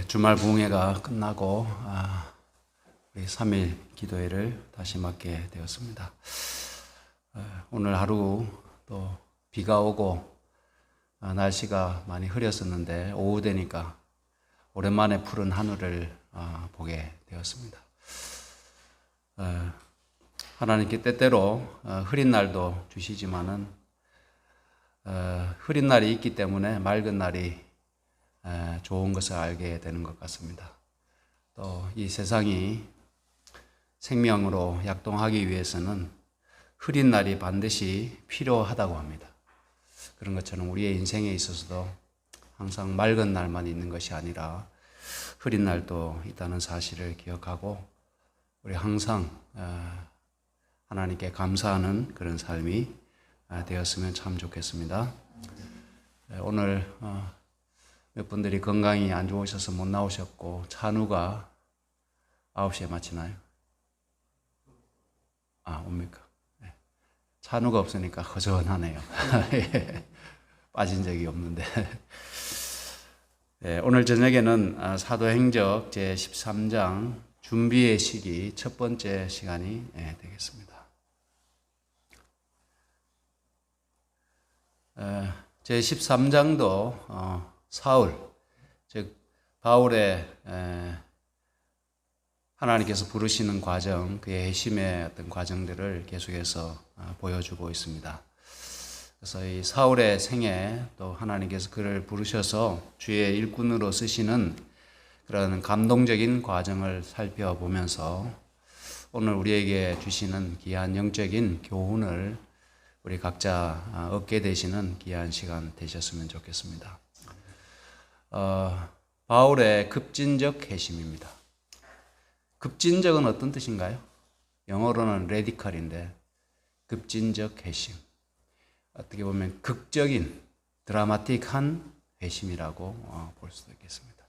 주말 부흥회가 끝나고 우리 3일 기도회를 다시 맡게 되었습니다. 오늘 하루 또 비가 오고 날씨가 많이 흐렸었는데 오후 되니까 오랜만에 푸른 하늘을 보게 되었습니다. 하나님께 때때로 흐린 날도 주시지만은 흐린 날이 있기 때문에 맑은 날이 좋은 것을 알게 되는 것 같습니다. 또 이 세상이 생명으로 약동하기 위해서는 흐린 날이 반드시 필요하다고 합니다. 그런 것처럼 우리의 인생에 있어서도 항상 맑은 날만 있는 것이 아니라 흐린 날도 있다는 사실을 기억하고 우리 항상 하나님께 감사하는 그런 삶이 되었으면 참 좋겠습니다. 오늘 몇 분들이 건강이 안 좋으셔서 못 나오셨고 찬우가 9시에 마치나요? 옵니까? 네. 찬우가 없으니까 허전하네요. 빠진 적이 없는데 오늘 저녁에는 사도행적 제13장 준비의 시기 첫 번째 시간이 되겠습니다. 제13장도 사울, 즉 바울의 하나님께서 부르시는 과정, 그의 회심의 어떤 과정들을 계속해서 보여주고 있습니다. 그래서 이 사울의 생애 또 하나님께서 그를 부르셔서 주의 일꾼으로 쓰시는 그런 감동적인 과정을 살펴보면서 오늘 우리에게 주시는 귀한 영적인 교훈을 우리 각자 얻게 되시는 귀한 시간 되셨으면 좋겠습니다. 바울의 급진적 회심입니다. 급진적은 어떤 뜻인가요? 영어로는 레디컬인데 급진적 회심. 어떻게 보면 극적인 드라마틱한 회심이라고 볼 수도 있겠습니다.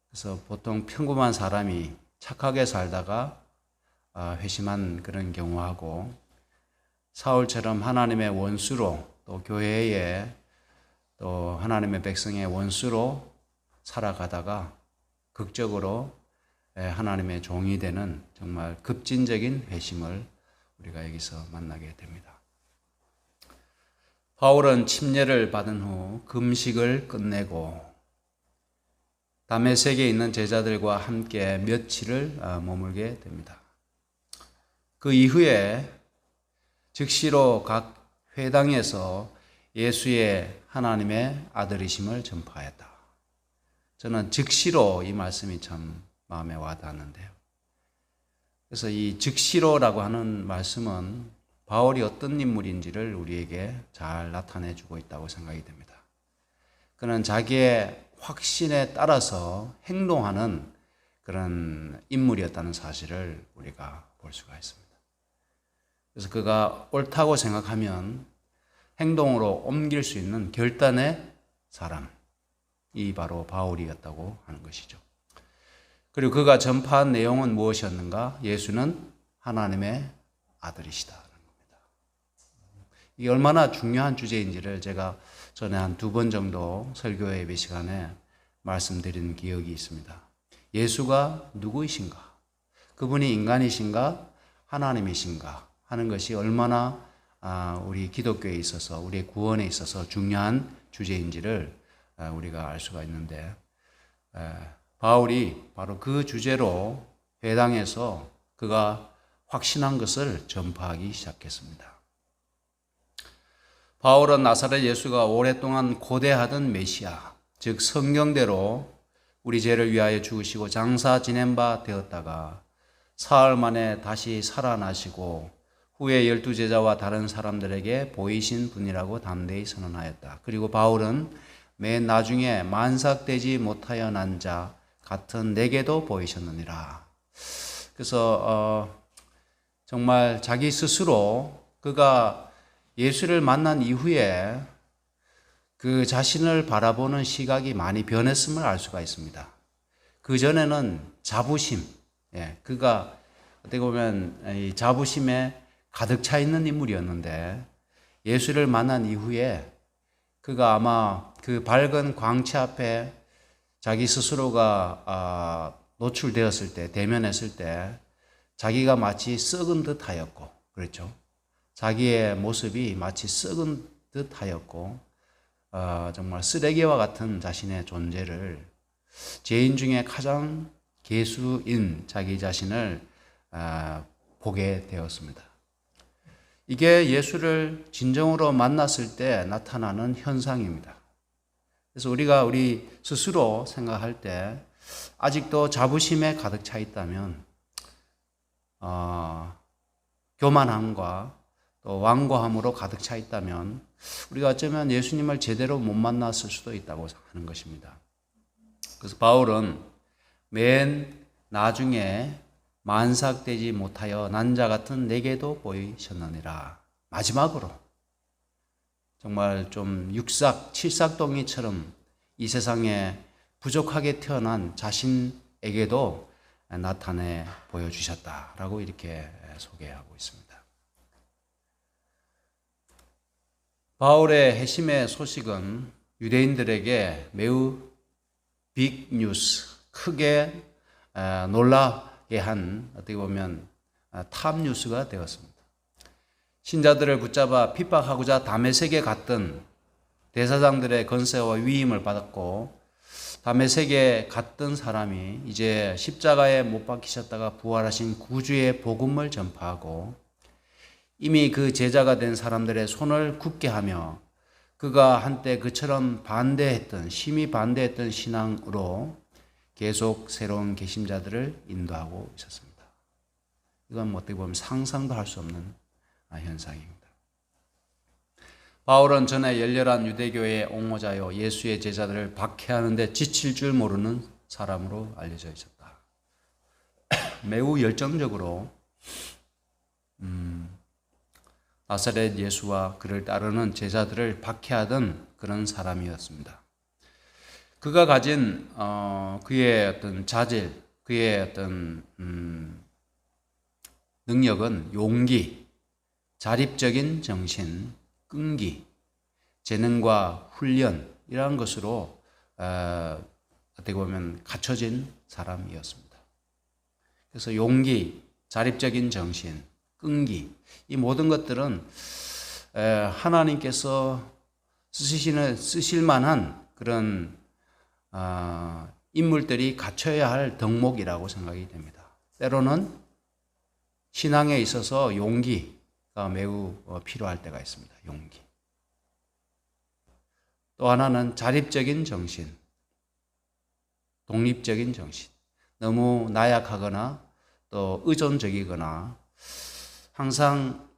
그래서 보통 평범한 사람이 착하게 살다가 회심한 그런 경우하고 사울처럼 하나님의 원수로 또 교회에 또 하나님의 백성의 원수로 살아가다가 극적으로 하나님의 종이 되는 정말 급진적인 회심을 우리가 여기서 만나게 됩니다. 바울은 침례를 받은 후 금식을 끝내고 다메섹에 있는 제자들과 함께 며칠을 머물게 됩니다. 그 이후에 즉시로 각 회당에서 예수의 하나님의 아들이심을 전파했다. 저는 즉시로 이 말씀이 참 마음에 와닿았는데요. 그래서 이 즉시로라고 하는 말씀은 바울이 어떤 인물인지를 우리에게 잘 나타내주고 있다고 생각이 됩니다. 그는 자기의 확신에 따라서 행동하는 그런 인물이었다는 사실을 우리가 볼 수가 있습니다. 그래서 그가 옳다고 생각하면 행동으로 옮길 수 있는 결단의 사람이 바로 바울이었다고 하는 것이죠. 그리고 그가 전파한 내용은 무엇이었는가? 예수는 하나님의 아들이시다라는 겁니다. 이게 얼마나 중요한 주제인지를 제가 전에 한 2번 정도 설교 예배 시간에 말씀드린 기억이 있습니다. 예수가 누구이신가? 그분이 인간이신가? 하나님이신가? 하는 것이 얼마나 우리 기독교에 있어서 우리의 구원에 있어서 중요한 주제인지를 우리가 알 수가 있는데 바울이 바로 그 주제로 회당에서 그가 확신한 것을 전파하기 시작했습니다. 바울은 나사렛 예수가 오랫동안 고대하던 메시아, 즉 성경대로 우리 죄를 위하여 죽으시고 장사 지낸 바 되었다가 사흘 만에 다시 살아나시고 후에 12제자와 다른 사람들에게 보이신 분이라고 담대히 선언하였다. 그리고 바울은 맨 나중에 만삭되지 못하여 난 자 같은 내게도 보이셨느니라. 그래서 정말 자기 스스로 그가 예수를 만난 이후에 그 자신을 바라보는 시각이 많이 변했음을 알 수가 있습니다. 그 전에는 자부심, 그가 어떻게 보면 이 자부심에 가득 차 있는 인물이었는데 예수를 만난 이후에 그가 아마 그 밝은 광채 앞에 자기 스스로가 노출되었을 때, 대면했을 때 자기가 마치 썩은 듯 하였고, 그렇죠? 자기의 모습이 마치 썩은 듯 하였고, 정말 쓰레기와 같은 자신의 존재를, 죄인 중에 가장 괴수인 자기 자신을 보게 되었습니다. 이게 예수를 진정으로 만났을 때 나타나는 현상입니다. 그래서 우리가 우리 스스로 생각할 때 아직도 자부심에 가득 차 있다면 교만함과 또 완고함으로 가득 차 있다면 우리가 어쩌면 예수님을 제대로 못 만났을 수도 있다고 하는 것입니다. 그래서 바울은 맨 나중에 만삭되지 못하여 난자 같은 내게도 보이셨느니라. 마지막으로 정말 좀 육삭, 칠삭동이처럼 이 세상에 부족하게 태어난 자신에게도 나타내 보여주셨다라고 이렇게 소개하고 있습니다. 바울의 회심의 소식은 유대인들에게 매우 빅 뉴스, 크게 놀라게 한 어떻게 보면 탑 뉴스가 되었습니다. 신자들을 붙잡아 핍박하고자 다메섹에 갔던 대사장들의 건세와 위임을 받았고 다메섹에 갔던 사람이 이제 십자가에 못 박히셨다가 부활하신 구주의 복음을 전파하고 이미 그 제자가 된 사람들의 손을 굳게 하며 그가 한때 그처럼 심히 반대했던 신앙으로 계속 새로운 개심자들을 인도하고 있었습니다. 이건 어떻게 보면 상상도 할 수 없는 현상입니다. 바울은 전에 열렬한 유대교의 옹호자요 예수의 제자들을 박해하는데 지칠 줄 모르는 사람으로 알려져 있었다. 매우 열정적으로 나사렛 예수와 그를 따르는 제자들을 박해하던 그런 사람이었습니다. 그가 가진 그의 어떤 자질, 그의 어떤 능력은 용기, 자립적인 정신, 끈기, 재능과 훈련 이러한 것으로 어떻게 보면 갖춰진 사람이었습니다. 그래서 용기, 자립적인 정신, 끈기 이 모든 것들은 하나님께서 쓰실 만한 그런 인물들이 갖춰야 할 덕목이라고 생각이 됩니다. 때로는 신앙에 있어서 용기가 매우 필요할 때가 있습니다. 용기. 또 하나는 자립적인 정신, 독립적인 정신. 너무 나약하거나 또 의존적이거나 항상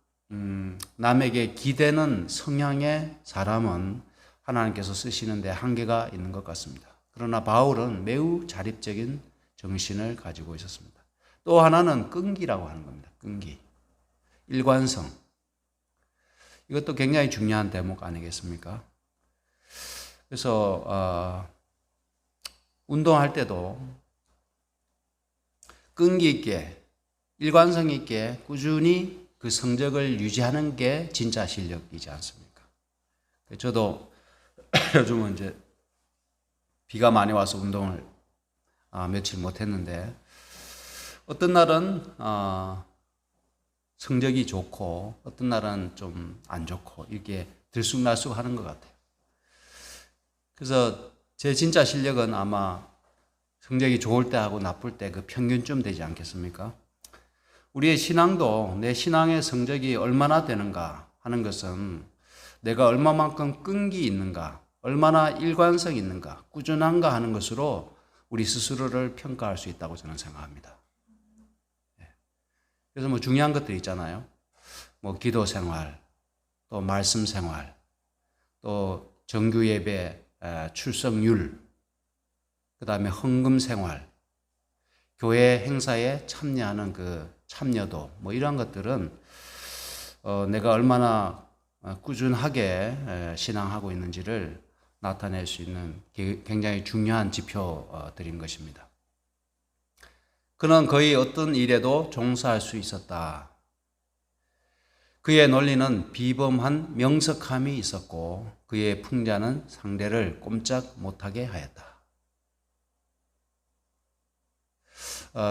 남에게 기대는 성향의 사람은 하나님께서 쓰시는 데 한계가 있는 것 같습니다. 그러나 바울은 매우 자립적인 정신을 가지고 있었습니다. 또 하나는 끈기라고 하는 겁니다. 끈기. 일관성. 이것도 굉장히 중요한 대목 아니겠습니까? 그래서 운동할 때도 끈기 있게, 일관성 있게 꾸준히 그 성적을 유지하는 게 진짜 실력이지 않습니까? 저도 요즘은 이제 비가 많이 와서 운동을 며칠 못 했는데 어떤 날은 성적이 좋고 어떤 날은 좀 안 좋고 이렇게 들쑥날쑥 하는 것 같아요. 그래서 제 진짜 실력은 아마 성적이 좋을 때하고 나쁠 때 그 평균쯤 되지 않겠습니까? 우리의 신앙도 내 신앙의 성적이 얼마나 되는가 하는 것은 내가 얼마만큼 끈기 있는가, 얼마나 일관성 있는가, 꾸준한가 하는 것으로 우리 스스로를 평가할 수 있다고 저는 생각합니다. 그래서 중요한 것들이 있잖아요. 기도 생활, 또 말씀 생활, 또 정규 예배 출석률, 그 다음에 헌금 생활, 교회 행사에 참여하는 그 참여도, 이런 것들은 내가 얼마나 꾸준하게 신앙하고 있는지를 나타낼 수 있는 굉장히 중요한 지표들인 것입니다. 그는 거의 어떤 일에도 종사할 수 있었다. 그의 논리는 비범한 명석함이 있었고 그의 풍자는 상대를 꼼짝 못하게 하였다.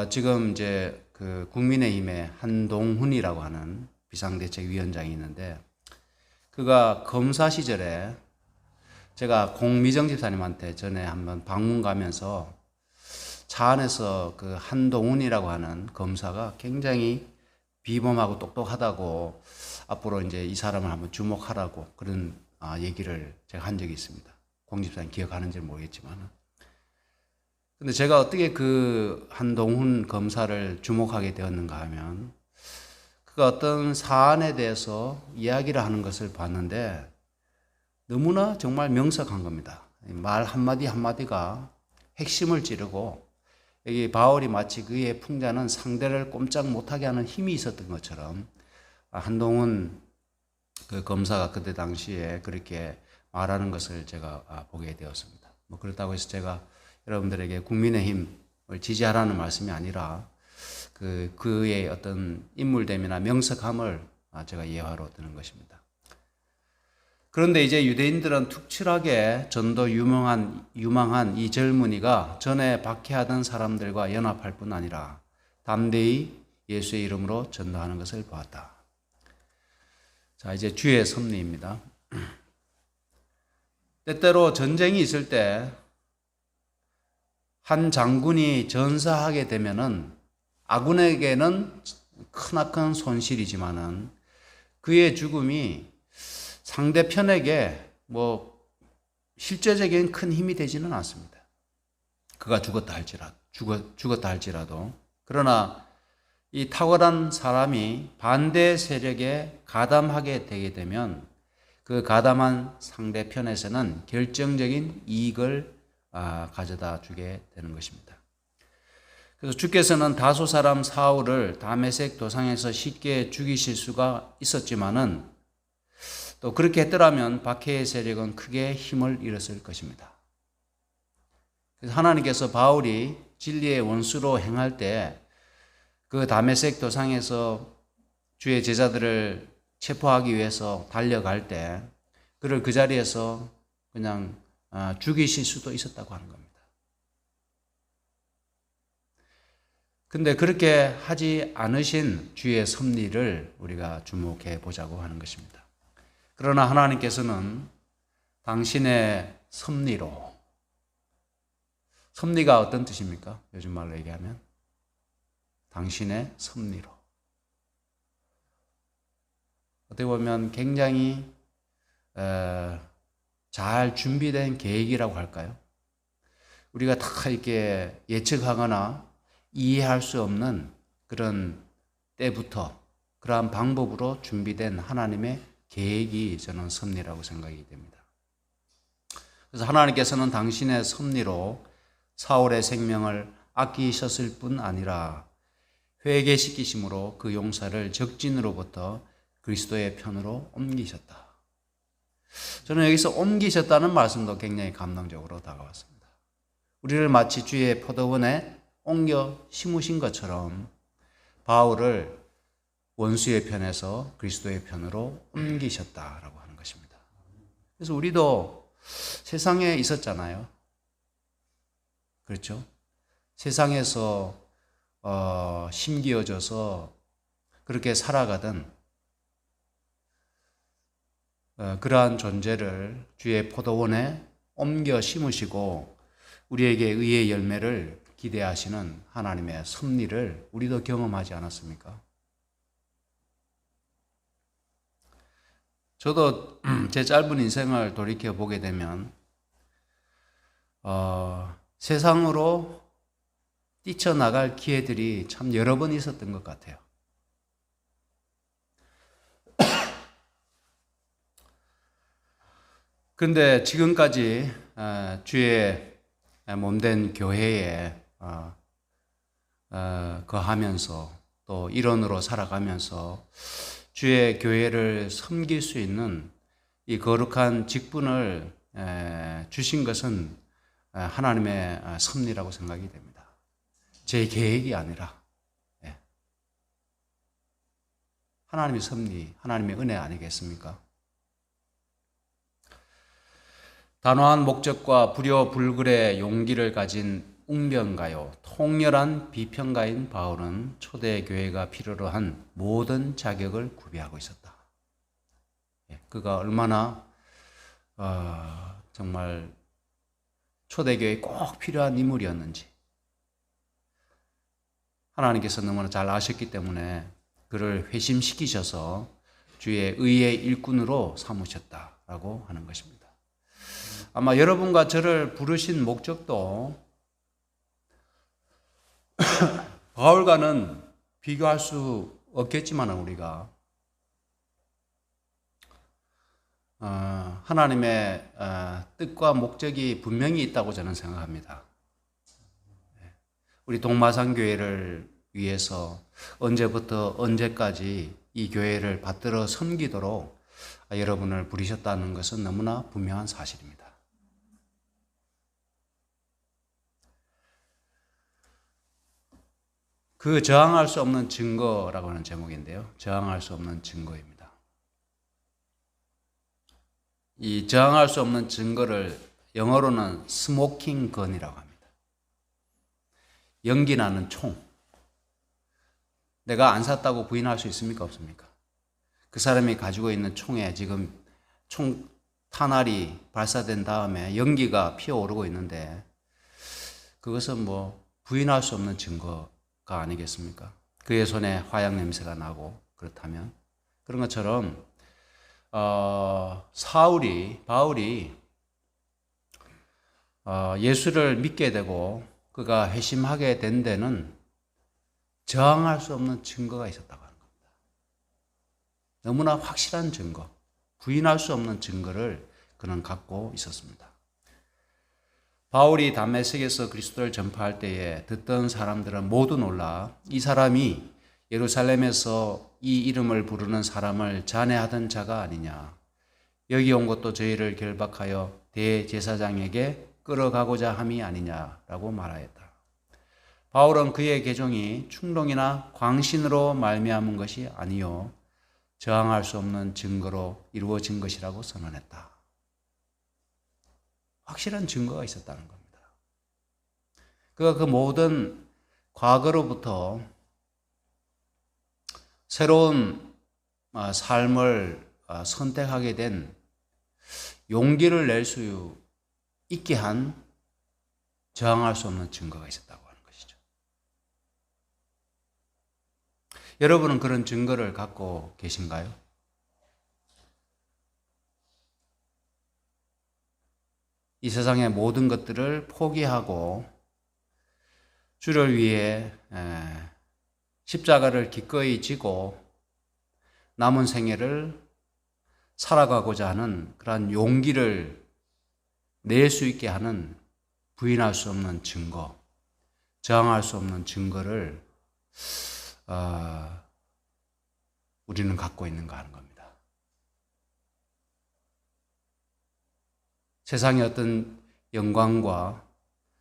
지금 이제 그 국민의힘의 한동훈이라고 하는 비상대책위원장이 있는데, 그가 검사 시절에 제가 공미정 집사님한테 전에 한번 방문 가면서 차 안에서 그 한동훈이라고 하는 검사가 굉장히 비범하고 똑똑하다고, 앞으로 이제 이 사람을 한번 주목하라고 그런 얘기를 제가 한 적이 있습니다. 공 집사님 기억하는지 모르겠지만. 근데 제가 어떻게 그 한동훈 검사를 주목하게 되었는가 하면, 그가 어떤 사안에 대해서 이야기를 하는 것을 봤는데 너무나 정말 명석한 겁니다. 말 한마디 한마디가 핵심을 찌르고, 여기 바울이 마치 그의 풍자는 상대를 꼼짝 못하게 하는 힘이 있었던 것처럼 한동훈 그 검사가 그때 당시에 그렇게 말하는 것을 제가 보게 되었습니다. 뭐 그렇다고 해서 제가 여러분들에게 국민의힘을 지지하라는 말씀이 아니라 그의 어떤 인물됨이나 명석함을 제가 예화로 드는 것입니다. 그런데 이제 유대인들은 특출하게 전도 유망한 이 젊은이가 전에 박해하던 사람들과 연합할 뿐 아니라 담대히 예수의 이름으로 전도하는 것을 보았다. 자, 이제 주의 섭리입니다. 때때로 전쟁이 있을 때 한 장군이 전사하게 되면은 아군에게는 크나큰 손실이지만은 그의 죽음이 상대편에게 뭐 실제적인 큰 힘이 되지는 않습니다. 그가 죽었다 할지라도. 그러나 이 탁월한 사람이 반대 세력에 가담하게 되게 되면 그 가담한 상대편에서는 결정적인 이익을 가져다 주게 되는 것입니다. 그래서 주께서는 다소 사람 사울을 다메섹 도상에서 쉽게 죽이실 수가 있었지만은, 또 그렇게 했더라면 박해의 세력은 크게 힘을 잃었을 것입니다. 그래서 하나님께서 바울이 진리의 원수로 행할 때 그 다메섹 도상에서 주의 제자들을 체포하기 위해서 달려갈 때 그를 그 자리에서 그냥 죽이실 수도 있었다고 하는 겁니다. 근데 그렇게 하지 않으신 주의 섭리를 우리가 주목해 보자고 하는 것입니다. 그러나 하나님께서는 당신의 섭리로, 섭리가 어떤 뜻입니까? 요즘 말로 얘기하면 당신의 섭리로, 어떻게 보면 굉장히 잘 준비된 계획이라고 할까요? 우리가 다 이렇게 예측하거나 이해할 수 없는 그런 때부터 그러한 방법으로 준비된 하나님의 계획이 저는 섭리라고 생각이 됩니다. 그래서 하나님께서는 당신의 섭리로 사울의 생명을 아끼셨을 뿐 아니라 회개시키심으로 그 용사를 적진으로부터 그리스도의 편으로 옮기셨다. 저는 여기서 옮기셨다는 말씀도 굉장히 감동적으로 다가왔습니다. 우리를 마치 주의 포도원에 옮겨 심으신 것처럼 바울을 원수의 편에서 그리스도의 편으로 옮기셨다라고 하는 것입니다. 그래서 우리도 세상에 있었잖아요. 그렇죠? 세상에서 심기어져서 그렇게 살아가던 그러한 존재를 주의 포도원에 옮겨 심으시고 우리에게 의의 열매를 기대하시는 하나님의 섭리를 우리도 경험하지 않았습니까? 저도 제 짧은 인생을 돌이켜 보게 되면 세상으로 뛰쳐나갈 기회들이 참 여러 번 있었던 것 같아요. 그런데 지금까지 주의 몸된 교회에 거하면서 또 일원으로 살아가면서 주의 교회를 섬길 수 있는 이 거룩한 직분을 주신 것은 하나님의 섭리라고 생각이 됩니다. 제 계획이 아니라 하나님의 섭리, 하나님의 은혜 아니겠습니까? 단호한 목적과 불효불글의 용기를 가진 웅변가요, 통렬한 비평가인 바울은 초대교회가 필요로 한 모든 자격을 구비하고 있었다. 그가 얼마나 정말 초대교회에 꼭 필요한 인물이었는지 하나님께서 너무나 잘 아셨기 때문에 그를 회심시키셔서 주의 의의 일꾼으로 삼으셨다라고 하는 것입니다. 아마 여러분과 저를 부르신 목적도 바울과는 비교할 수 없겠지만 우리가 하나님의 뜻과 목적이 분명히 있다고 저는 생각합니다. 우리 동마산교회를 위해서 언제부터 언제까지 이 교회를 받들어 섬기도록 여러분을 부르셨다는 것은 너무나 분명한 사실입니다. 그 저항할 수 없는 증거라고 하는 제목인데요. 저항할 수 없는 증거입니다. 이 저항할 수 없는 증거를 영어로는 스모킹 건이라고 합니다. 연기 나는 총. 내가 안 샀다고 부인할 수 있습니까? 없습니까? 그 사람이 가지고 있는 총에 지금 총 탄알이 발사된 다음에 연기가 피어오르고 있는데 그것은 뭐 부인할 수 없는 증거가 아니겠습니까? 그의 손에 화약 냄새가 나고 그렇다면 그런 것처럼 바울이 예수를 믿게 되고 그가 회심하게 된 데는 저항할 수 없는 증거가 있었다고 하는 겁니다. 너무나 확실한 증거, 부인할 수 없는 증거를 그는 갖고 있었습니다. 바울이 다메섹에서 그리스도를 전파할 때에 듣던 사람들은 모두 놀라 이 사람이 예루살렘에서 이 이름을 부르는 사람을 잔해하던 자가 아니냐. 여기 온 것도 저희를 결박하여 대제사장에게 끌어가고자 함이 아니냐라고 말하였다. 바울은 그의 계종이 충동이나 광신으로 말미암은 것이 아니요 저항할 수 없는 증거로 이루어진 것이라고 선언했다. 확실한 증거가 있었다는 겁니다. 그가 그 모든 과거로부터 새로운 삶을 선택하게 된 용기를 낼 수 있게 한 저항할 수 없는 증거가 있었다고 하는 것이죠. 여러분은 그런 증거를 갖고 계신가요? 이 세상의 모든 것들을 포기하고 주를 위해 십자가를 기꺼이 지고 남은 생애를 살아가고자 하는 그러한 용기를 낼 수 있게 하는 부인할 수 없는 증거, 저항할 수 없는 증거를 우리는 갖고 있는가 하는 겁니다. 세상의 어떤 영광과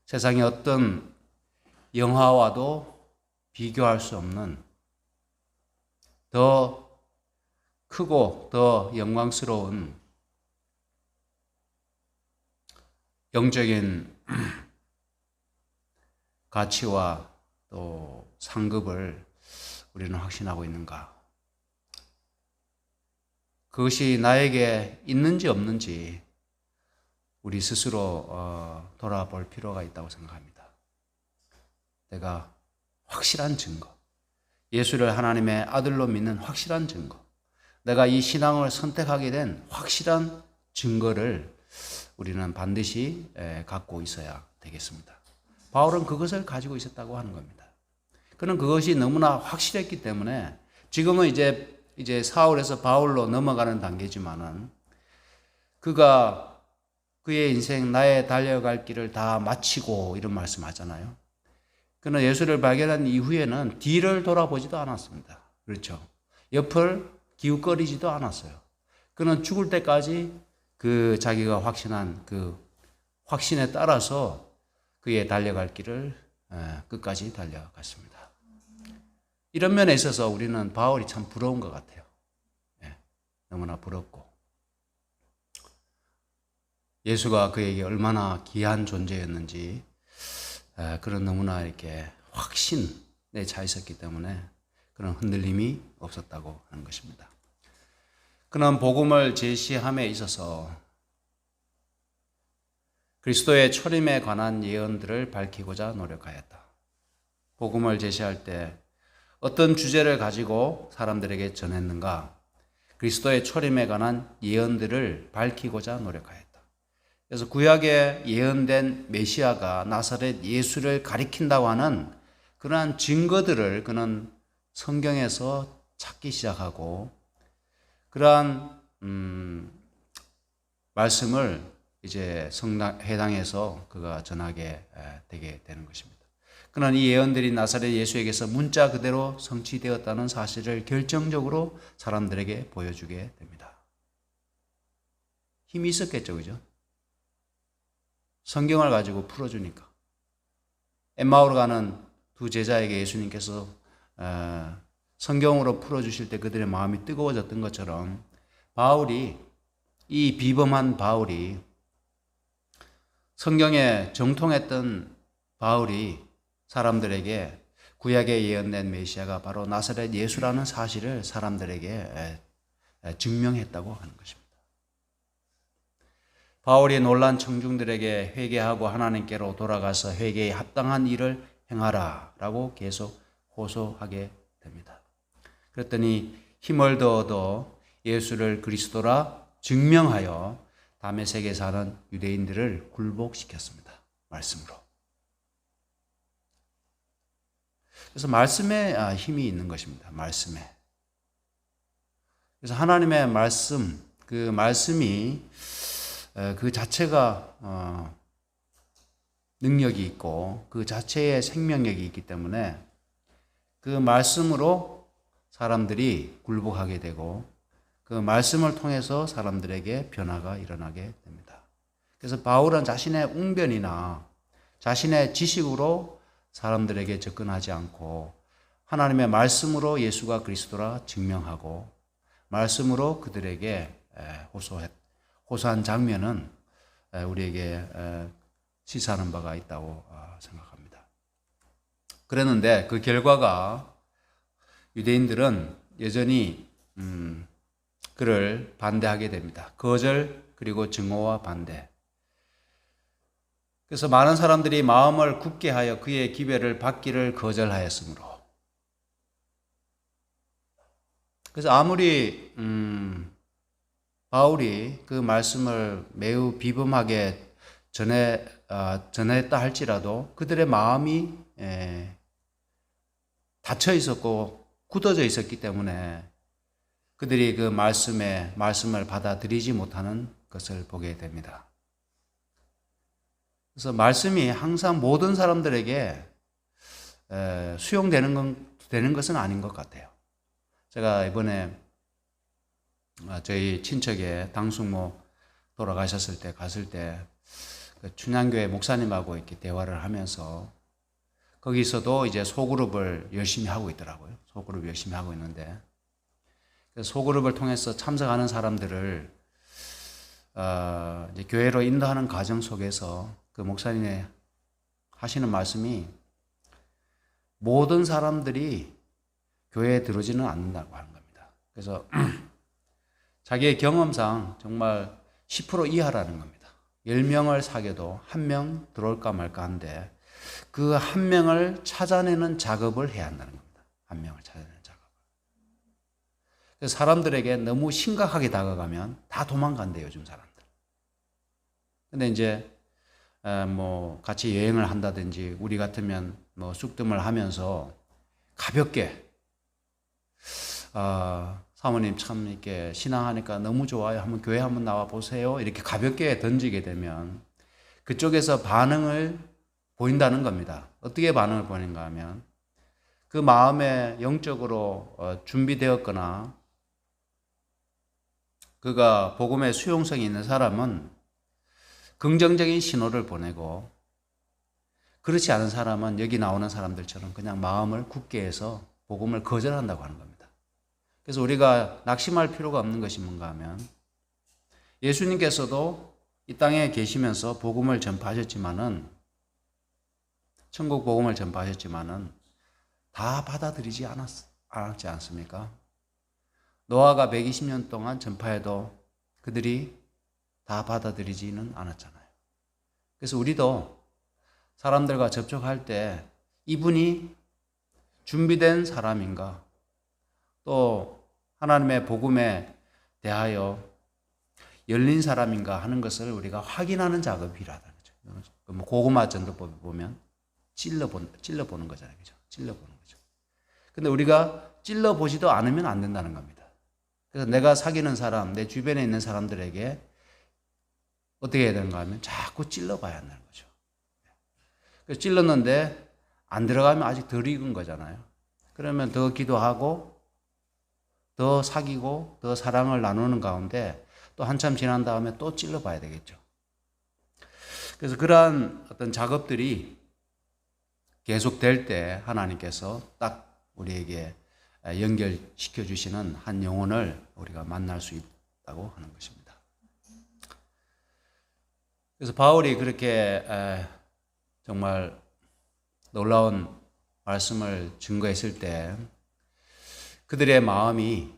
세상의 어떤 영화와도 비교할 수 없는 더 크고 더 영광스러운 영적인 가치와 또 상급을 우리는 확신하고 있는가? 그것이 나에게 있는지 없는지 우리 스스로 돌아볼 필요가 있다고 생각합니다. 내가 확실한 증거, 예수를 하나님의 아들로 믿는 확실한 증거, 내가 이 신앙을 선택하게 된 확실한 증거를 우리는 반드시 갖고 있어야 되겠습니다. 바울은 그것을 가지고 있었다고 하는 겁니다. 그는 그것이 너무나 확실했기 때문에 지금은 이제 사울에서 바울로 넘어가는 단계지만은 그가 그의 인생 나의 달려갈 길을 다 마치고 이런 말씀하잖아요. 그는 예수를 발견한 이후에는 뒤를 돌아보지도 않았습니다. 그렇죠? 옆을 기웃거리지도 않았어요. 그는 죽을 때까지 그 자기가 확신한 그 확신에 따라서 그의 달려갈 길을 끝까지 달려갔습니다. 이런 면에 있어서 우리는 바울이 참 부러운 것 같아요. 너무나 부럽고 예수가 그에게 얼마나 귀한 존재였는지 그런 너무나 이렇게 확신에 차 있었기 때문에 그런 흔들림이 없었다고 하는 것입니다. 그는 복음을 제시함에 있어서 그리스도의 초림에 관한 예언들을 밝히고자 노력하였다. 복음을 제시할 때 어떤 주제를 가지고 사람들에게 전했는가? 그리스도의 초림에 관한 예언들을 밝히고자 노력하였다. 그래서 구약에 예언된 메시아가 나사렛 예수를 가리킨다고 하는 그러한 증거들을 그는 성경에서 찾기 시작하고 그러한 말씀을 이제 해당해서 그가 전하게 되게 되는 것입니다. 그는 이 예언들이 나사렛 예수에게서 문자 그대로 성취되었다는 사실을 결정적으로 사람들에게 보여주게 됩니다. 힘이 있었겠죠, 그죠? 성경을 가지고 풀어주니까. 엠마오로 가는 두 제자에게 예수님께서 성경으로 풀어주실 때 그들의 마음이 뜨거워졌던 것처럼 이 비범한 바울이 성경에 정통했던 바울이 사람들에게 구약에 예언된 메시아가 바로 나사렛 예수라는 사실을 사람들에게 증명했다고 하는 것입니다. 바울이 놀란 청중들에게 회개하고 하나님께로 돌아가서 회개에 합당한 일을 행하라 라고 계속 호소하게 됩니다. 그랬더니 힘을 더 얻어 예수를 그리스도라 증명하여 다메섹에 사는 유대인들을 굴복시켰습니다. 말씀으로. 그래서 말씀에 힘이 있는 것입니다. 말씀에. 그래서 하나님의 말씀, 그 말씀이 그 자체가 능력이 있고 그 자체의 생명력이 있기 때문에 그 말씀으로 사람들이 굴복하게 되고 그 말씀을 통해서 사람들에게 변화가 일어나게 됩니다. 그래서 바울은 자신의 웅변이나 자신의 지식으로 사람들에게 접근하지 않고 하나님의 말씀으로 예수가 그리스도라 증명하고 말씀으로 그들에게 호소한 장면은 우리에게 시사하는 바가 있다고 생각합니다. 그랬는데 그 결과가 유대인들은 여전히 그를 반대하게 됩니다. 거절 그리고 증오와 반대. 그래서 많은 사람들이 마음을 굳게 하여 그의 기별을 받기를 거절하였으므로 그래서 아무리 바울이 그 말씀을 매우 비범하게 전했다 할지라도 그들의 마음이 닫혀 있었고 굳어져 있었기 때문에 그들이 그 말씀을 받아들이지 못하는 것을 보게 됩니다. 그래서 말씀이 항상 모든 사람들에게 수용되는 것은 아닌 것 같아요. 제가 이번에 저희 친척의 당숙모 돌아가셨을 때 갔을 때 그 춘향교회 목사님하고 이렇게 대화를 하면서 거기서도 이제 소그룹을 열심히 하고 있더라고요. 소그룹 열심히 하고 있는데 소그룹을 통해서 참석하는 사람들을 이제 교회로 인도하는 과정 속에서 그 목사님의 하시는 말씀이 모든 사람들이 교회에 들어오지는 않는다고 하는 겁니다. 그래서 자기의 경험상 정말 10% 이하라는 겁니다. 10명을 사귀어도 1명 들어올까 말까 한데 그 1명을 찾아내는 작업을 해야 한다는 겁니다. 1명을 찾아내는 작업. 그래서 사람들에게 너무 심각하게 다가가면 다 도망간대요, 요즘 사람들. 근데 이제 같이 여행을 한다든지 우리 같으면 쑥뜸을 하면서 가볍게 사모님 참 이렇게 신앙하니까 너무 좋아요. 한번 교회 한번 나와 보세요. 이렇게 가볍게 던지게 되면 그쪽에서 반응을 보인다는 겁니다. 어떻게 반응을 보이는가 하면 그 마음에 영적으로 준비되었거나 그가 복음의 수용성이 있는 사람은 긍정적인 신호를 보내고 그렇지 않은 사람은 여기 나오는 사람들처럼 그냥 마음을 굳게 해서 복음을 거절한다고 하는 겁니다. 그래서 우리가 낙심할 필요가 없는 것이 뭔가 하면 예수님께서도 이 땅에 계시면서 복음을 전파하셨지만은 천국 복음을 전파하셨지만은 다 받아들이지 않았지 않습니까? 노아가 120년 동안 전파해도 그들이 다 받아들이지는 않았잖아요. 그래서 우리도 사람들과 접촉할 때 이분이 준비된 사람인가, 또 하나님의 복음에 대하여 열린 사람인가 하는 것을 우리가 확인하는 작업이 필요하다는 거죠. 고구마 전도법에 보면 찔러보는 거잖아요. 그죠? 찔러보는 거죠. 근데 우리가 찔러보지도 않으면 안 된다는 겁니다. 그래서 내가 사귀는 사람, 내 주변에 있는 사람들에게 어떻게 해야 되는가 하면 자꾸 찔러봐야 한다는 거죠. 그래서 찔렀는데 안 들어가면 아직 덜 익은 거잖아요. 그러면 더 기도하고 더 사귀고 더 사랑을 나누는 가운데 또 한참 지난 다음에 또 찔러봐야 되겠죠. 그래서 그러한 어떤 작업들이 계속될 때 하나님께서 딱 우리에게 연결시켜 주시는 한 영혼을 우리가 만날 수 있다고 하는 것입니다. 그래서 바울이 그렇게 정말 놀라운 말씀을 증거했을 때 그들의 마음이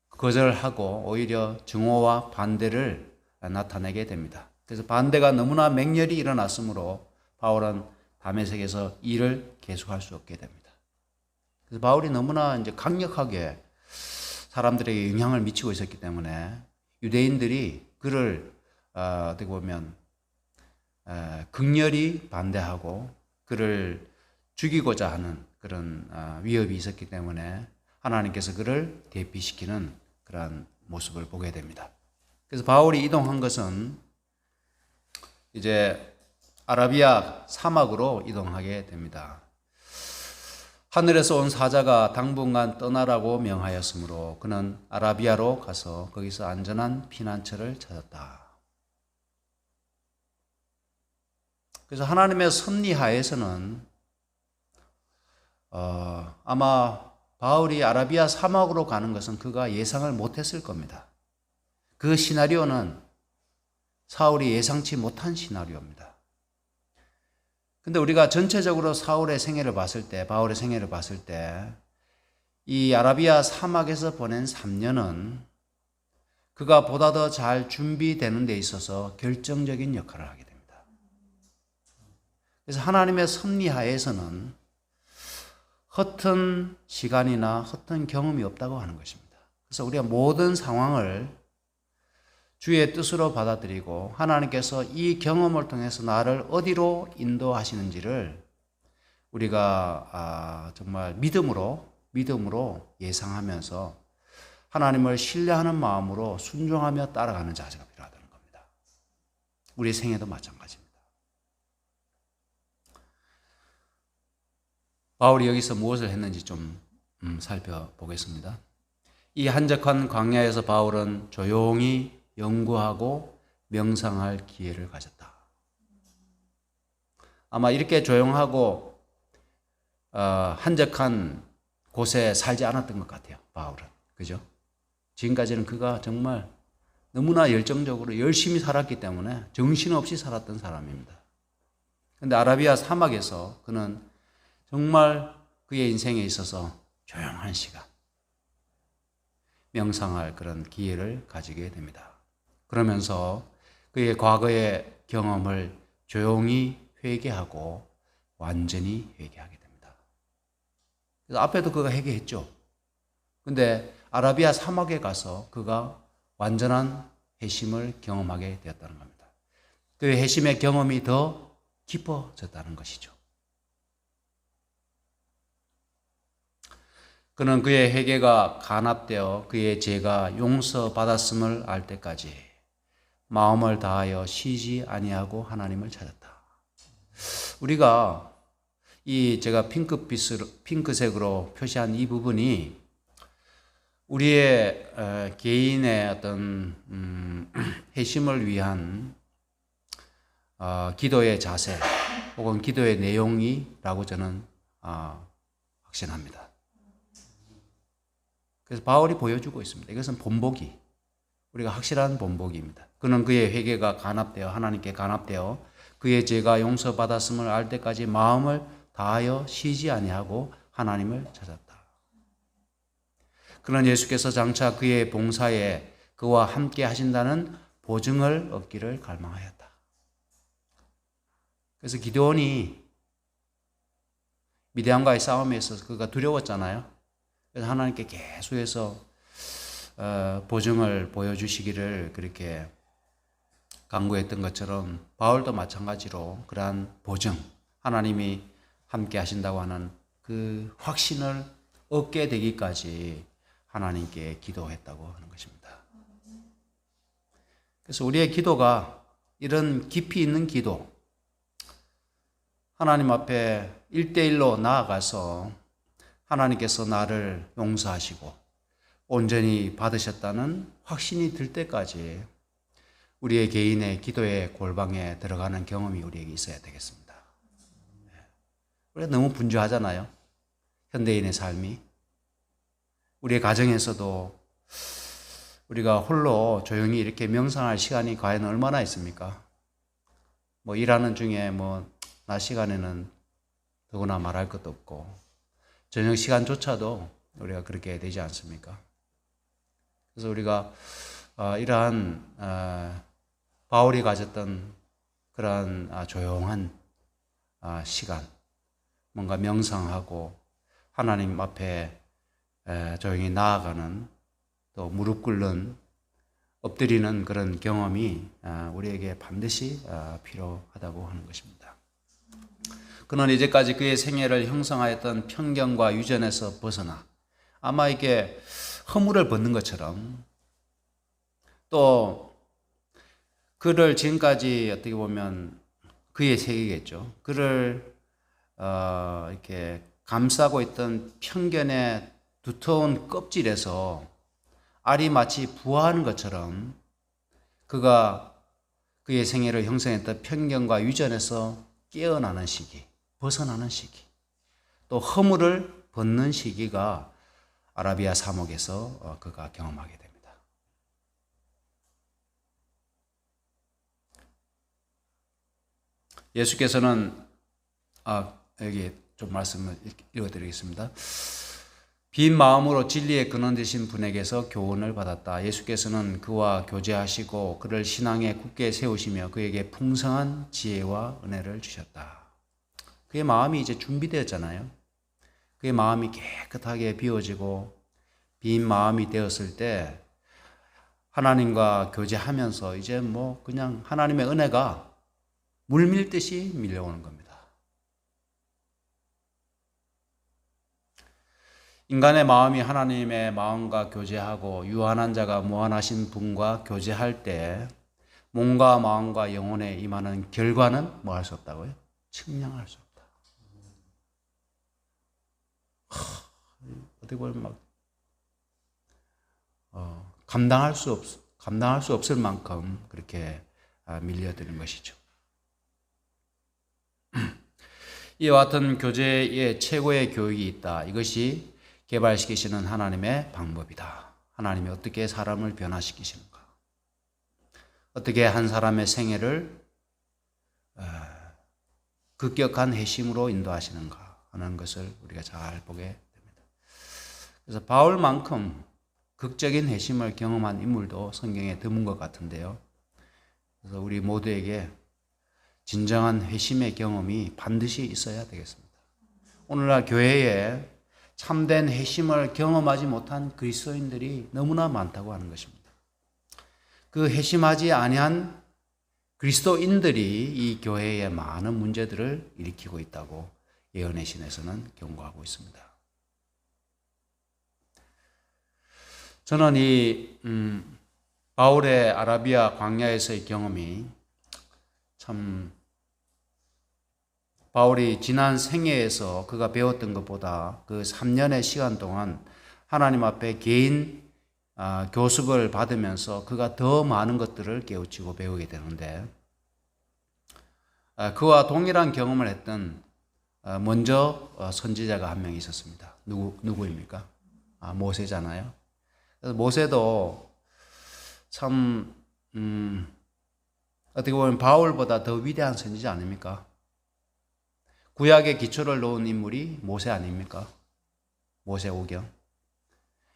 거절하고 오히려 증오와 반대를 나타내게 됩니다. 그래서 반대가 너무나 맹렬히 일어났으므로 바울은 다메섹에서 일을 계속할 수 없게 됩니다. 그래서 바울이 너무나 이제 강력하게 사람들에게 영향을 미치고 있었기 때문에 유대인들이 그를 어떻게 보면 극렬히 반대하고 그를 죽이고자 하는 그런 위협이 있었기 때문에 하나님께서 그를 대피시키는 그러한 모습을 보게 됩니다. 그래서 바울이 이동한 것은 이제 아라비아 사막으로 이동하게 됩니다. 하늘에서 온 사자가 당분간 떠나라고 명하였으므로 그는 아라비아로 가서 거기서 안전한 피난처를 찾았다. 그래서 하나님의 섭리하에서는 아마 바울이 아라비아 사막으로 가는 것은 그가 예상을 못했을 겁니다. 그 시나리오는 사울이 예상치 못한 시나리오입니다. 근데 우리가 전체적으로 사울의 생애를 봤을 때, 바울의 생애를 봤을 때, 이 아라비아 사막에서 보낸 3년은 그가 보다 더 잘 준비되는 데 있어서 결정적인 역할을 하게 됩니다. 그래서 하나님의 섭리하에서는 허튼 시간이나 허튼 경험이 없다고 하는 것입니다. 그래서 우리가 모든 상황을 주의 뜻으로 받아들이고 하나님께서 이 경험을 통해서 나를 어디로 인도하시는지를 우리가 정말 믿음으로 예상하면서 하나님을 신뢰하는 마음으로 순종하며 따라가는 자세가 필요하다는 겁니다. 우리 생애도 마찬가지입니다. 바울이 여기서 무엇을 했는지 좀 살펴보겠습니다. 이 한적한 광야에서 바울은 조용히 연구하고 명상할 기회를 가졌다. 아마 이렇게 조용하고 한적한 곳에 살지 않았던 것 같아요, 바울은. 그죠? 지금까지는 그가 정말 너무나 열정적으로 열심히 살았기 때문에 정신없이 살았던 사람입니다. 그런데 아라비아 사막에서 그는 정말 그의 인생에 있어서 조용한 시간, 명상할 그런 기회를 가지게 됩니다. 그러면서 그의 과거의 경험을 조용히 회개하고 완전히 회개하게 됩니다. 그래서 앞에도 그가 회개했죠. 근데 아라비아 사막에 가서 그가 완전한 회심을 경험하게 되었다는 겁니다. 그의 회심의 경험이 더 깊어졌다는 것이죠. 그는 그의 회개가 간합되어 그의 죄가 용서받았음을 알 때까지 마음을 다하여 쉬지 아니하고 하나님을 찾았다. 우리가 제가 핑크색으로 표시한 이 부분이 우리의 개인의 어떤 회심을 위한 기도의 자세 혹은 기도의 내용이라고 저는 확신합니다. 그래서 바울이 보여주고 있습니다. 이것은 본보기, 우리가 확실한 본보기입니다. 그는 그의 회개가 간합되어 하나님께 간합되어 그의 죄가 용서받았음을 알 때까지 마음을 다하여 쉬지 아니하고 하나님을 찾았다. 그는 예수께서 장차 그의 봉사에 그와 함께 하신다는 보증을 얻기를 갈망하였다. 그래서 기드온이 미디안과의 싸움에 있어서 그가 두려웠잖아요. 그래서 하나님께 계속해서 보증을 보여주시기를 그렇게 간구했던 것처럼 바울도 마찬가지로 그러한 보증, 하나님이 함께 하신다고 하는 그 확신을 얻게 되기까지 하나님께 기도했다고 하는 것입니다. 그래서 우리의 기도가 이런 깊이 있는 기도, 하나님 앞에 1대1로 나아가서 하나님께서 나를 용서하시고 온전히 받으셨다는 확신이 들 때까지 우리의 개인의 기도의 골방에 들어가는 경험이 우리에게 있어야 되겠습니다. 우리가 너무 분주하잖아요. 현대인의 삶이. 우리의 가정에서도 우리가 홀로 조용히 이렇게 명상할 시간이 과연 얼마나 있습니까? 뭐 일하는 중에 낮 시간에는 더구나 말할 것도 없고 저녁 시간조차도 우리가 그렇게 되지 않습니까? 그래서 우리가 이러한 바울이 가졌던 그러한 조용한 시간, 뭔가 명상하고 하나님 앞에 조용히 나아가는 또 무릎 꿇는 엎드리는 그런 경험이 우리에게 반드시 필요하다고 하는 것입니다. 그는 이제까지 그의 생애를 형성하였던 편견과 유전에서 벗어나 아마 이게 허물을 벗는 것처럼 또 그를 지금까지 어떻게 보면 그의 세계겠죠. 그를 이렇게 감싸고 있던 편견의 두터운 껍질에서 알이 마치 부화하는 것처럼 그가 그의 생애를 형성했던 편견과 유전에서 깨어나는 시기, 벗어나는 시기, 또 허물을 벗는 시기가 아라비아 사목에서 그가 경험하게 됩니다. 예수께서는 여기 좀 말씀을 읽어드리겠습니다. 빈 마음으로 진리의 근원 되신 분에게서 교훈을 받았다. 예수께서는 그와 교제하시고 그를 신앙에 굳게 세우시며 그에게 풍성한 지혜와 은혜를 주셨다. 그의 마음이 이제 준비되었잖아요. 그의 마음이 깨끗하게 비워지고 빈 마음이 되었을 때 하나님과 교제하면서 이제 그냥 하나님의 은혜가 물밀듯이 밀려오는 겁니다. 인간의 마음이 하나님의 마음과 교제하고 유한한 자가 무한하신 분과 교제할 때 몸과 마음과 영혼에 임하는 결과는 뭐 할 수 없다고요? 측량할 수 없다. 어떻게 보면 감당할 수 없을 만큼 그렇게 밀려드는 것이죠. 이와 같은 교제의 최고의 교육이 있다. 이것이 개발시키시는 하나님의 방법이다. 하나님이 어떻게 사람을 변화시키시는가? 어떻게 한 사람의 생애를 급격한 회심으로 인도하시는가 하는 것을 우리가 잘 보게 됩니다. 그래서 바울만큼 극적인 회심을 경험한 인물도 성경에 드문 것 같은데요. 그래서 우리 모두에게 진정한 회심의 경험이 반드시 있어야 되겠습니다. 오늘날 교회에 참된 회심을 경험하지 못한 그리스도인들이 너무나 많다고 하는 것입니다. 그 회심하지 아니한 그리스도인들이 이 교회의 많은 문제들을 일으키고 있다고 예언의 신에서는 경고하고 있습니다. 저는 이 바울의 아라비아 광야에서의 경험이 참 바울이 지난 생애에서 그가 배웠던 것보다 그 3년의 시간 동안 하나님 앞에 개인 교습을 받으면서 그가 더 많은 것들을 깨우치고 배우게 되는데 그와 동일한 경험을 했던 먼저 선지자가 한 명 있었습니다. 누구입니까? 모세잖아요. 그래서 모세도 참 어떻게 보면 바울보다 더 위대한 선지자 아닙니까? 구약의 기초를 놓은 인물이 모세 아닙니까? 모세오경.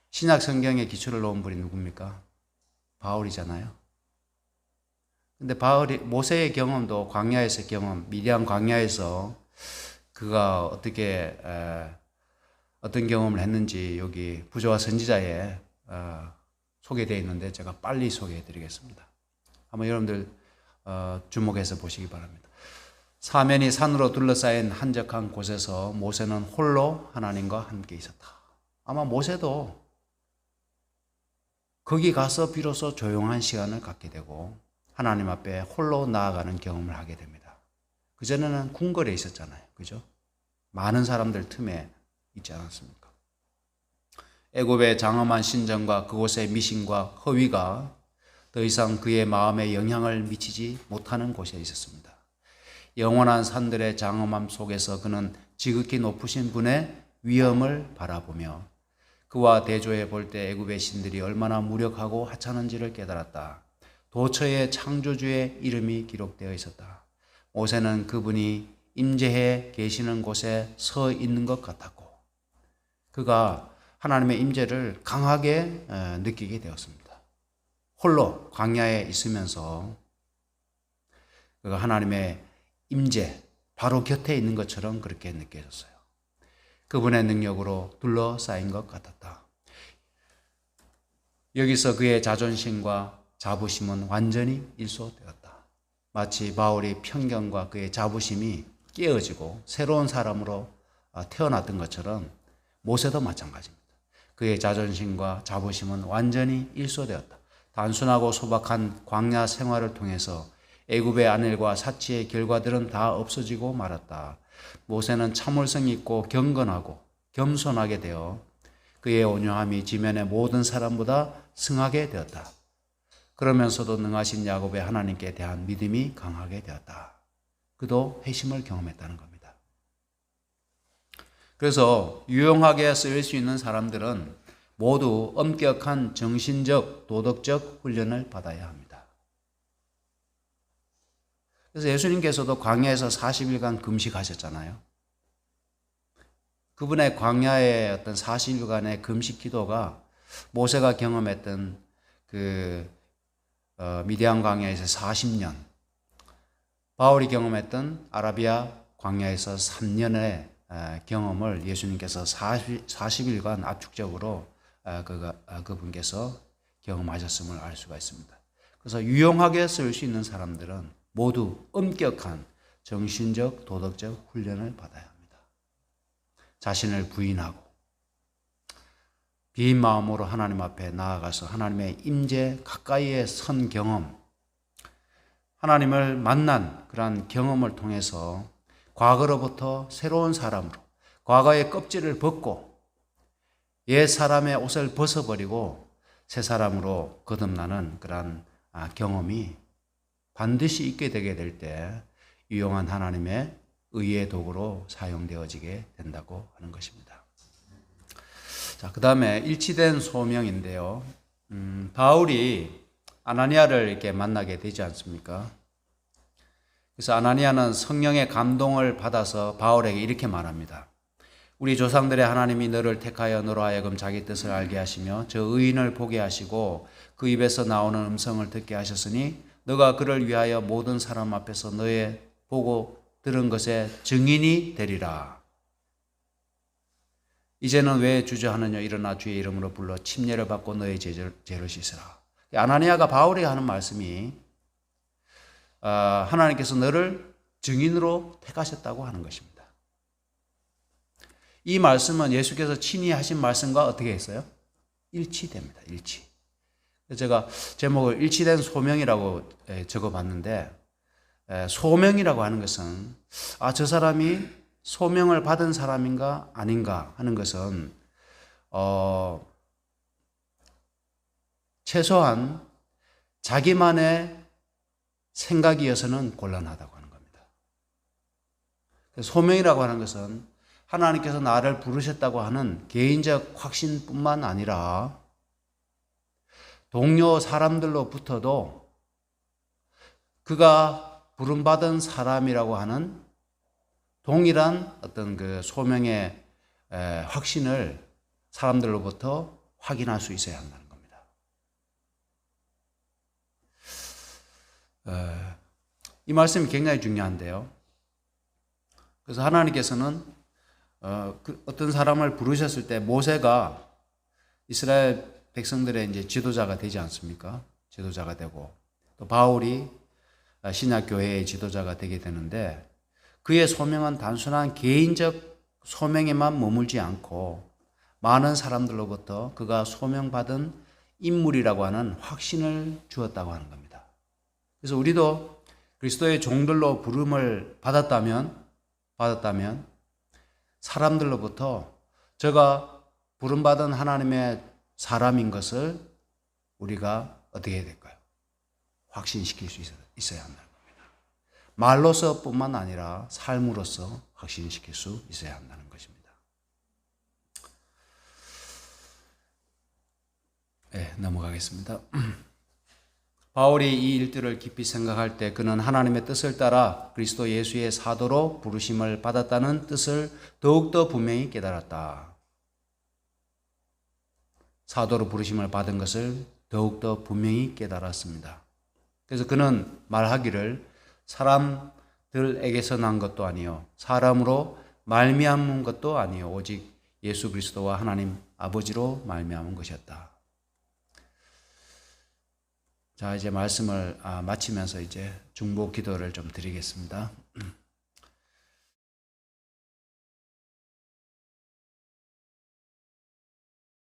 신약 성경의 기초를 놓은 분이 누굽니까? 바울이잖아요. 근데 모세의 경험도 광야에서 미디안 광야에서 그가 어떤 경험을 했는지 여기 부조와 선지자에 소개되어 있는데 제가 빨리 소개해 드리겠습니다. 한번 여러분들 주목해서 보시기 바랍니다. 사면이 산으로 둘러싸인 한적한 곳에서 모세는 홀로 하나님과 함께 있었다. 아마 모세도 거기 가서 비로소 조용한 시간을 갖게 되고 하나님 앞에 홀로 나아가는 경험을 하게 됩니다. 그전에는 궁궐에 있었잖아요. 그죠? 많은 사람들 틈에 있지 않았습니까? 애굽의 장엄한 신전과 그곳의 미신과 허위가 더 이상 그의 마음에 영향을 미치지 못하는 곳에 있었습니다. 영원한 산들의 장엄함 속에서 그는 지극히 높으신 분의 위엄을 바라보며 그와 대조해 볼 때 애굽의 신들이 얼마나 무력하고 하찮은지를 깨달았다. 도처에 창조주의 이름이 기록되어 있었다. 모세는 그분이 임재해 계시는 곳에 서 있는 것 같았고 그가 하나님의 임재를 강하게 느끼게 되었습니다. 홀로 광야에 있으면서 그가 하나님의 임재 바로 곁에 있는 것처럼 그렇게 느껴졌어요. 그분의 능력으로 둘러싸인 것 같았다. 여기서 그의 자존심과 자부심은 완전히 일소되었다. 마치 바울이 편견과 그의 자부심이 깨어지고 새로운 사람으로 태어났던 것처럼 모세도 마찬가지입니다. 그의 자존심과 자부심은 완전히 일소되었다. 단순하고 소박한 광야 생활을 통해서 애굽의 안일과 사치의 결과들은 다 없어지고 말았다. 모세는 참을성 있고 경건하고 겸손하게 되어 그의 온유함이 지면의 모든 사람보다 승하게 되었다. 그러면서도 능하신 야곱의 하나님께 대한 믿음이 강하게 되었다. 그도 회심을 경험했다는 겁니다. 그래서 유용하게 쓰일 수 있는 사람들은 모두 엄격한 정신적, 도덕적 훈련을 받아야 합니다. 그래서 예수님께서도 광야에서 40일간 금식하셨잖아요. 그분의 광야의 어떤 40일간의 금식 기도가 모세가 경험했던 미디안 광야에서 40년, 바울이 경험했던 아라비아 광야에서 3년의 경험을 예수님께서 40일간 압축적으로 그분께서 경험하셨음을 알 수가 있습니다. 그래서 유용하게 쓸 수 있는 사람들은 모두 엄격한 정신적, 도덕적 훈련을 받아야 합니다. 자신을 부인하고 빈 마음으로 하나님 앞에 나아가서 하나님의 임재 가까이에 선 경험, 하나님을 만난 그러한 경험을 통해서 과거로부터 새로운 사람으로 과거의 껍질을 벗고 옛 사람의 옷을 벗어버리고 새 사람으로 거듭나는 그러한 경험이 반드시 있게 되게 될 때 유용한 하나님의 의의 도구로 사용되어지게 된다고 하는 것입니다. 자, 그 다음에 일치된 소명인데요. 바울이 아나니아를 이렇게 만나게 되지 않습니까? 그래서 아나니아는 성령의 감동을 받아서 바울에게 이렇게 말합니다. 우리 조상들의 하나님이 너를 택하여 너로 하여금 자기 뜻을 알게 하시며 저 의인을 보게 하시고 그 입에서 나오는 음성을 듣게 하셨으니 너가 그를 위하여 모든 사람 앞에서 너의 보고 들은 것의 증인이 되리라. 이제는 왜 주저하느냐 일어나 주의 이름으로 불러 침례를 받고 너의 죄를 씻으라. 아나니아가 바울이 하는 말씀이 하나님께서 너를 증인으로 택하셨다고 하는 것입니다. 이 말씀은 예수께서 친히 하신 말씀과 어떻게 했어요? 일치됩니다. 일치. 제가 제목을 일치된 소명이라고 적어봤는데 소명이라고 하는 것은 저 사람이 소명을 받은 사람인가 아닌가 하는 것은 최소한 자기만의 생각이어서는 곤란하다고 하는 겁니다. 소명이라고 하는 것은 하나님께서 나를 부르셨다고 하는 개인적 확신뿐만 아니라 동료 사람들로부터도 그가 부름받은 사람이라고 하는 동일한 어떤 그 소명의 확신을 사람들로부터 확인할 수 있어야 한다는 겁니다. 이 말씀이 굉장히 중요한데요. 그래서 하나님께서는 어떤 사람을 부르셨을 때 모세가 이스라엘 백성들의 이제 지도자가 되지 않습니까? 지도자가 되고 또 바울이 신약 교회의 지도자가 되게 되는데 그의 소명은 단순한 개인적 소명에만 머물지 않고 많은 사람들로부터 그가 소명받은 인물이라고 하는 확신을 주었다고 하는 겁니다. 그래서 우리도 그리스도의 종들로 부름을 받았다면 사람들로부터 저가 부름받은 하나님의 사람인 것을 우리가 어떻게 해야 될까요? 확신시킬 수 있어야 한다는 겁니다. 말로서뿐만 아니라 삶으로서 확신시킬 수 있어야 한다는 것입니다. 네, 넘어가겠습니다. 바울이 이 일들을 깊이 생각할 때 그는 하나님의 뜻을 따라 그리스도 예수의 사도로 부르심을 받았다는 뜻을 더욱더 분명히 깨달았다. 사도로 부르심을 받은 것을 더욱더 분명히 깨달았습니다. 그래서 그는 말하기를 사람들에게서 난 것도 아니요 사람으로 말미암은 것도 아니요 오직 예수 그리스도와 하나님 아버지로 말미암은 것이었다. 자, 이제 말씀을 마치면서 이제 중보 기도를 좀 드리겠습니다.